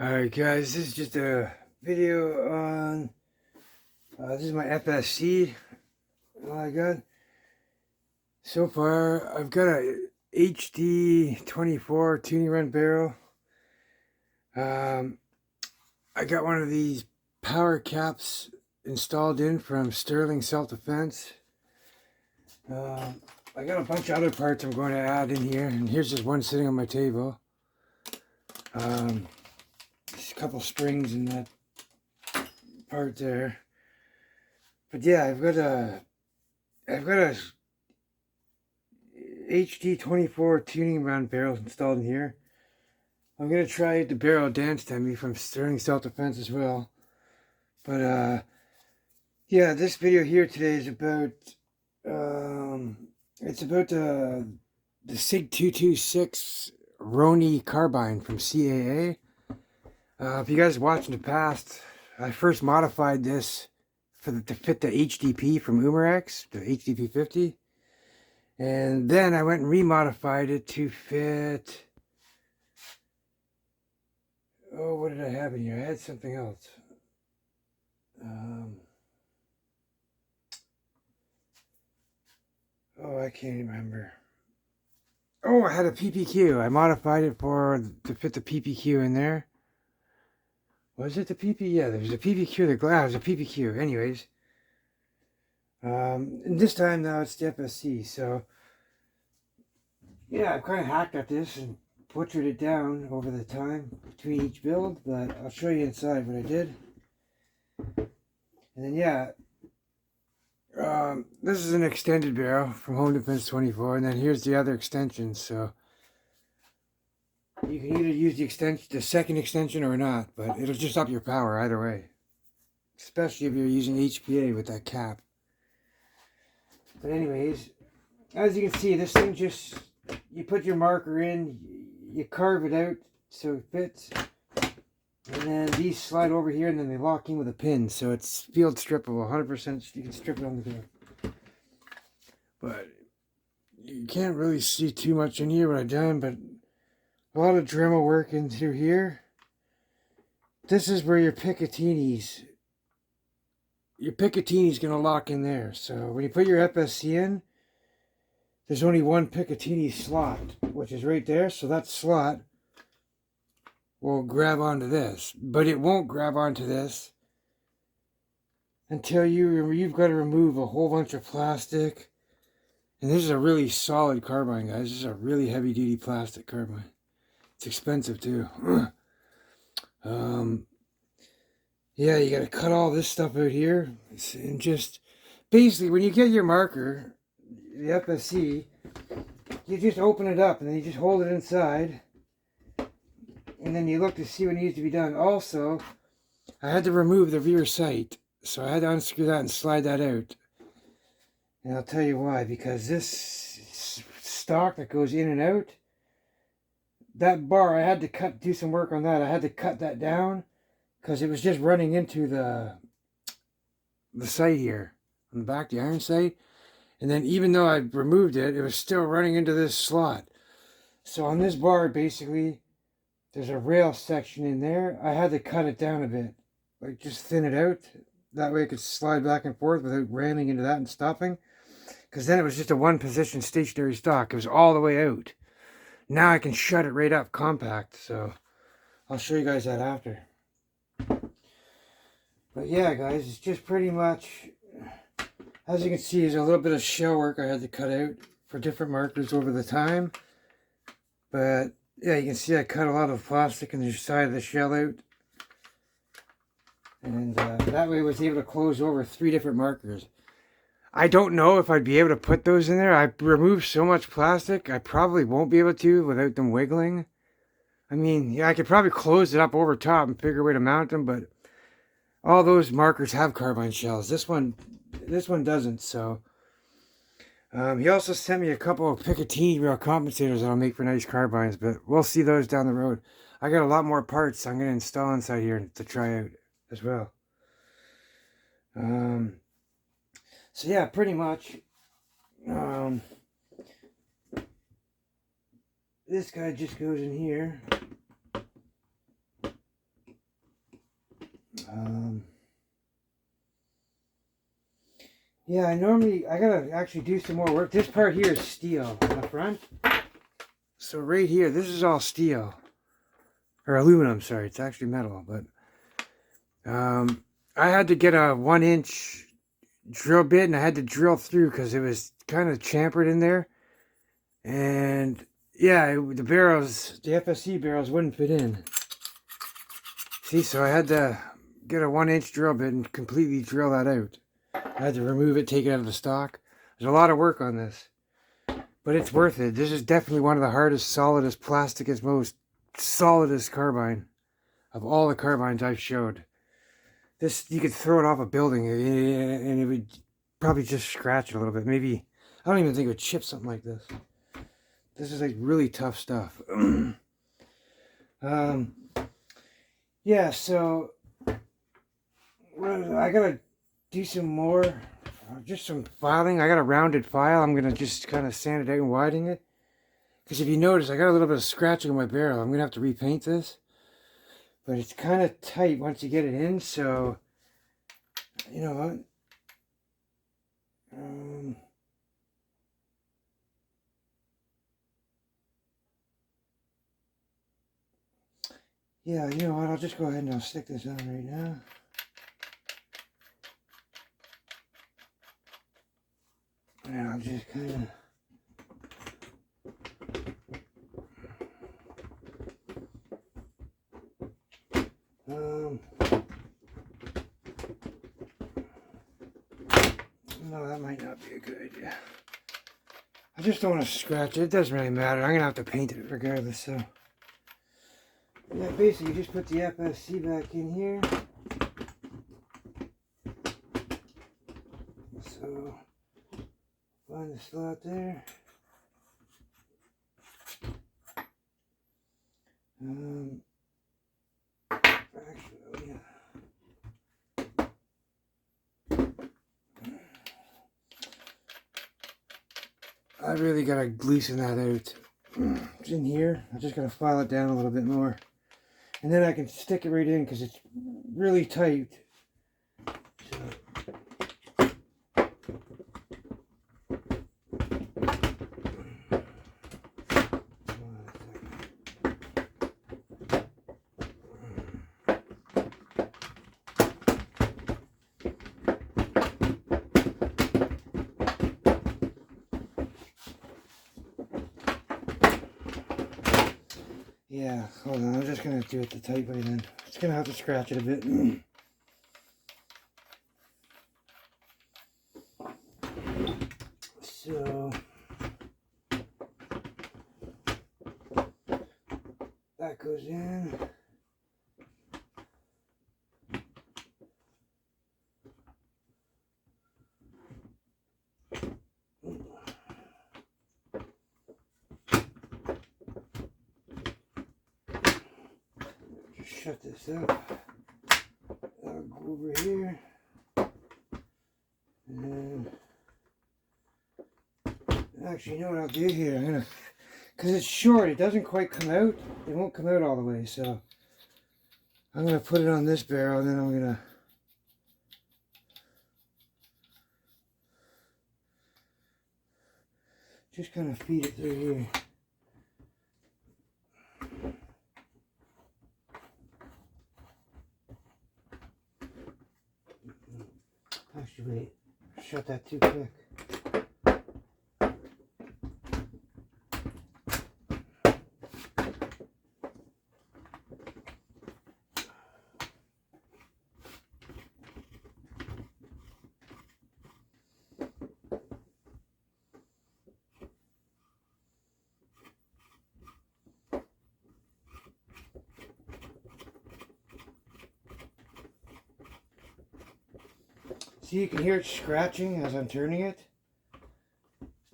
Alright guys, this is just a video on, this is my FSC I got. So far, I've got a HD 24 tuning run barrel. I got one of these power caps installed in from Sterling Self-Defense. I got a bunch of other parts I'm going to add in here, and here's just one sitting on my table. Just a couple springs in that part there. But yeah, I've got a HD 24 tuning run barrel installed in here. I'm gonna try the barrel dance dummy from Sterling Self-Defense as well. But yeah, this video here today is about it's about the Sig 226 Roni Carbine from CAA. If you guys watched in the past, I first modified this to fit the HDP from Umarex, the HDP 50. And then I went and remodified it to fit... Oh, what did I have in here? I had something else. Oh, I can't remember. Oh, I had a PPQ. I modified it to fit the PPQ in there. Was it the PP? Yeah, there was a PPQ. The glass was a PPQ. Anyways. And this time now it's the FSC. So, yeah, I've kind of hacked at this and butchered it down over the time between each build. But I'll show you inside what I did. And then, yeah. This is an extended barrel from Home Defense 24. And then here's the other extension. So, you can either use the second extension or not, but it'll just up your power either way. Especially if you're using HPA with that cap. But anyways, as you can see, this thing just, you put your marker in, you carve it out so it fits. And then these slide over here and then they lock in with a pin. So it's field strippable, 100%. You can strip it on the go. But you can't really see too much in here what I've done, but a lot of Dremel work in through here. This is where your Picatinny's going to lock in there. So when you put your FSC in, there's only one Picatinny slot, which is right there. So that slot will grab onto this. But it won't grab onto this until you've got to remove a whole bunch of plastic. And this is a really solid carbine, guys. This is a really heavy-duty plastic carbine. It's expensive too. Yeah, you gotta cut all this stuff out here. And just, basically, when you get your marker, the FSC, you just open it up and then you just hold it inside. And then you look to see what needs to be done. Also, I had to remove the rear sight. So I had to unscrew that and slide that out. And I'll tell you why. Because this stock that goes in and out, that bar, I had to do some work on that. I had to cut that down because it was just running into the sight here on the back, the iron sight. And then even though I removed it, it was still running into this slot. So on this bar, basically, there's a rail section in there. I had to cut it down a bit, like just thin it out. That way it could slide back and forth without ramming into that and stopping. Because then it was just a one-position stationary stock. It was all the way out. Now I can shut it right up compact, so I'll show you guys that after. But yeah, guys, it's just pretty much, as you can see, there's a little bit of shell work I had to cut out for different markers over the time. But yeah, you can see I cut a lot of plastic on the side of the shell out. And that way I was able to close over 3 different markers. I don't know if I'd be able to put those in there. I removed so much plastic, I probably won't be able to without them wiggling. I mean, yeah, I could probably close it up over top and figure a way to mount them, but all those markers have carbine shells. This one doesn't, so. He also sent me a couple of Picatinny rail compensators that I'll make for nice carbines, but we'll see those down the road. I got a lot more parts I'm going to install inside here to try out as well. So yeah, pretty much, this guy just goes in here, Yeah, I gotta actually do some more work. This part here is steel on the front. So right here, this is all steel. Or aluminum, sorry. It's actually metal, but I had to get a 1-inch drill bit and I had to drill through because it was kind of chamfered in there. And yeah, the barrels, the FSC barrels wouldn't fit in. See, so I had to get a 1-inch drill bit and completely drill that out. I had to remove it, take it out of the stock. There's a lot of work on this, but it's worth it. This is definitely one of the hardest, solidest, plasticest, most solidest carbine of all the carbines I've showed. This, you could throw it off a building and it would probably just scratch it a little bit. Maybe, I don't even think it would chip something like this. This is like really tough stuff. Yeah, so I gotta do some more, just some filing. I got a rounded file. I'm gonna just kind of sand it out and widen it. Because if you notice, I got a little bit of scratching on my barrel. I'm gonna have to repaint this. But it's kind of tight once you get it in, so you know what? Yeah, you know what? I'll just go ahead and I'll stick this on right now. And I'll just kind of... no, that might not be a good idea. I just don't want to scratch it. It doesn't really matter. I'm going to have to paint it regardless, so... yeah, basically, you just put the FSC back in here. So, find the slot there. Actually, yeah. I really gotta loosen that out. It's in here. I just gotta file it down a little bit more. And then I can stick it right in because it's really tight. Yeah, hold on, I'm just gonna do it the tight way then. It's gonna have to scratch it a bit. So that goes in. Shut this up. I'll go over here. And actually, you know what I'll do here? I'm gonna, because it's short, it doesn't quite come out. It won't come out all the way, so I'm gonna put it on this barrel, and then I'm gonna just kind of feed it through here. Actually, wait. Shut that too quick. See, you can hear it scratching as I'm turning it.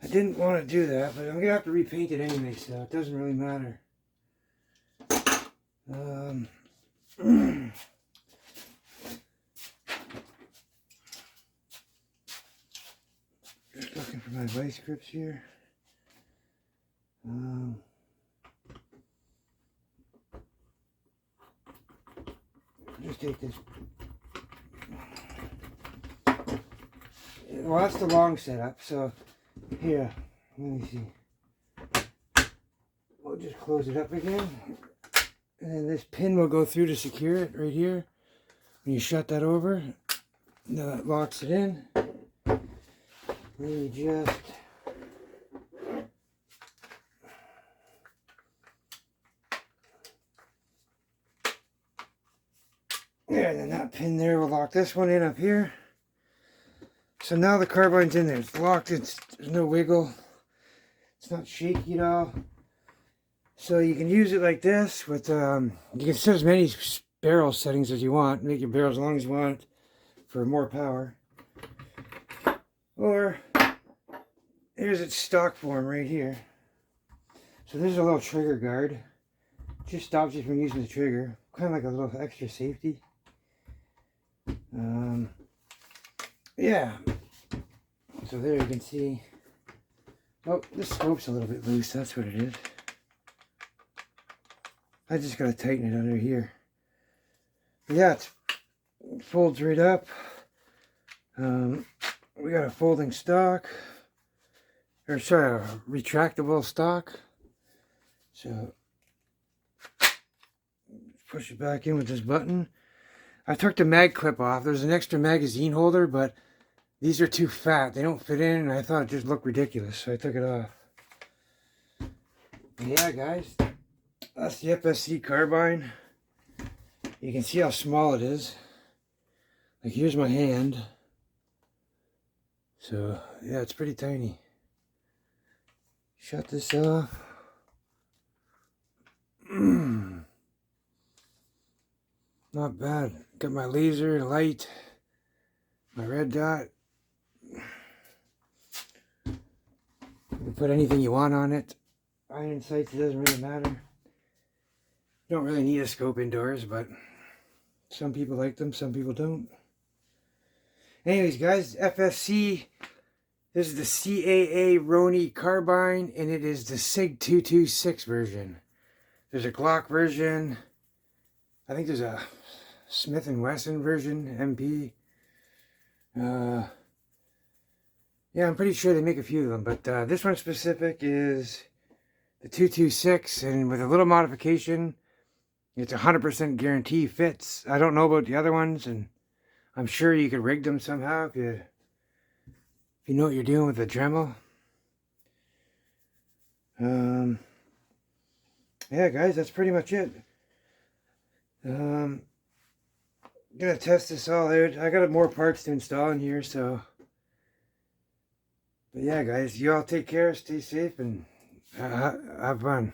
I didn't want to do that, but I'm going to have to repaint it anyway, so it doesn't really matter. Just looking for my vice grips here. Just take this. Yeah. well, that's the long setup. So here, let me see. We'll just close it up again. And then this pin will go through to secure it right here. When you shut that over, now that locks it in. Then you just there, and then that pin there will lock this one in up here. So now the carbine's in there. It's locked. There's no wiggle. It's not shaky at all. So you can use it like this with, you can set as many barrel settings as you want. Make your barrel as long as you want for more power. Or, here's its stock form right here. So there's a little trigger guard. Just stops you from using the trigger. Kind of like a little extra safety. Yeah. So there you can see. Oh, the scope's a little bit loose. That's what it is. I just gotta tighten it under here. But yeah, it folds right up. We got a folding stock. Or sorry, a retractable stock. So push it back in with this button. I took the mag clip off. There's an extra magazine holder, but these are too fat. They don't fit in, and I thought it just looked ridiculous, so I took it off. But yeah, guys, that's the FSC Carbine. You can see how small it is. Like, here's my hand. So, yeah, it's pretty tiny. Shut this off. Not bad. Got my laser, light, my red dot. You can put anything you want on it. Iron sights, it doesn't really matter. You don't really need a scope indoors, but some people like them, some people don't. Anyways, guys, FSC, this is the CAA Roni Carbine, and it is the Sig 226 version. There's a Glock version. I think there's a Smith & Wesson version, MP. Yeah, I'm pretty sure they make a few of them, but this one specific is the 226, and with a little modification, it's 100% guarantee fits. I don't know about the other ones, and I'm sure you could rig them somehow if you know what you're doing with the Dremel. Yeah, guys, that's pretty much it. I'm gonna test this all out. I got more parts to install in here, so. But yeah, guys, you all take care, stay safe, and have fun.